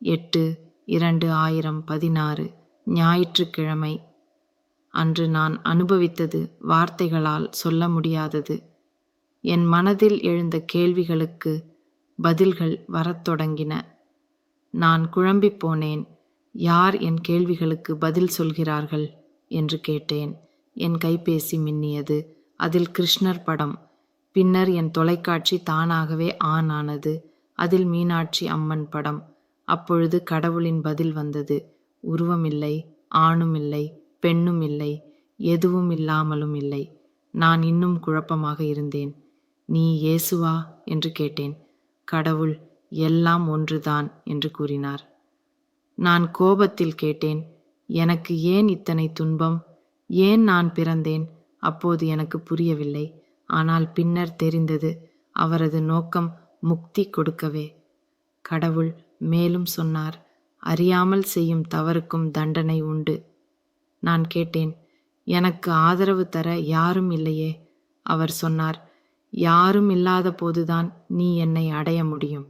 8/2/2016 ஞாயிற்றுக்கிழமை அன்று நான் அனுபவித்தது வார்த்தைகளால் சொல்ல முடியாதது. என் மனதில் எழுந்த கேள்விகளுக்கு பதில்கள் வரத் தொடங்கின. நான் குழம்பிப் போனேன். யார் என் கேள்விகளுக்கு பதில் சொல்கிறார்கள் என்று கேட்டேன். என் கைபேசி மின்னியது. அதில் கிருஷ்ணர் படம். பின்னர் என் தொலைக்காட்சி தானாகவே ஆன் ஆனது. அதில் மீனாட்சி அம்மன் படம். அப்பொழுது கடவுளின் பதில் வந்தது. உருவமில்லை, ஆணும் இல்லை, பெண்ணும் இல்லை, எதுவும் இல்லாமலும் இல்லை. நான் இன்னும் குழப்பமாக இருந்தேன். நீ இயேசுவா என்று கேட்டேன். கடவுள் எல்லாம் ஒன்றுதான் என்று கூறினார். நான் கோபத்தில் கேட்டேன், எனக்கு ஏன் இத்தனை துன்பம்? ஏன் நான் பிறந்தேன்? அப்போது எனக்கு புரியவில்லை. ஆனால் பின்னர் தெரிந்தது, அவரது நோக்கம் முக்தி கொடுக்கவே. கடவுள் மேலும் சொன்னார், அறியாமல் செய்யும் தவறுக்கும் தண்டனை உண்டு. நான் கேட்டேன், எனக்கு ஆதரவு தர யாரும் இல்லையே? அவர் சொன்னார், யாரும் இல்லாத போதுதான் நீ என்னை அடைய முடியும்.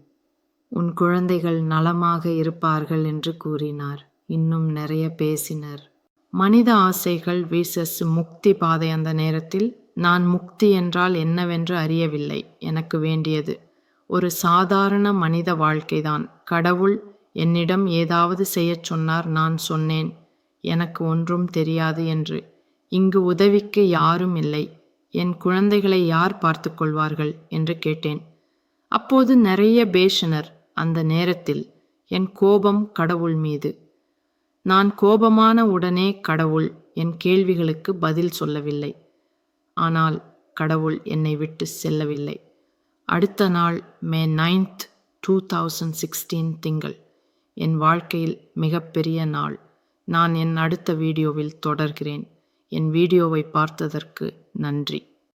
உன் குழந்தைகள் நலமாக இருப்பார்கள் என்று கூறினார். இன்னும் நிறைய பேசினர். மனித ஆசைகள் வீசஸ் முக்தி பாதை. அந்த நேரத்தில் நான் முக்தி என்றால் என்னவென்று அறியவில்லை. எனக்கு வேண்டியது ஒரு சாதாரண மனித வாழ்க்கைதான். கடவுள் என்னிடம் ஏதாவது செய்யச் சொன்னார். நான் சொன்னேன், எனக்கு ஒன்றும் தெரியாது என்று. இங்கு உதவிக்கு யாரும் இல்லை. என் குழந்தைகளை யார் பார்த்து கொள்வார்கள் என்று கேட்டேன். அப்போது நிறைய பேசினர். அந்த நேரத்தில் என் கோபம் கடவுள் மீது. நான் கோபமான உடனே கடவுள் என் கேள்விகளுக்கு பதில் சொல்லவில்லை. ஆனால் கடவுள் என்னை விட்டு செல்லவில்லை. அடுத்த நாள் மே 9, 2016 திங்கள். என் வாழ்க்கையில் மிகப்பெரிய நாள். நான் என் அடுத்த வீடியோவில் தொடர்கிறேன். என் வீடியோவை பார்த்ததற்கு நன்றி.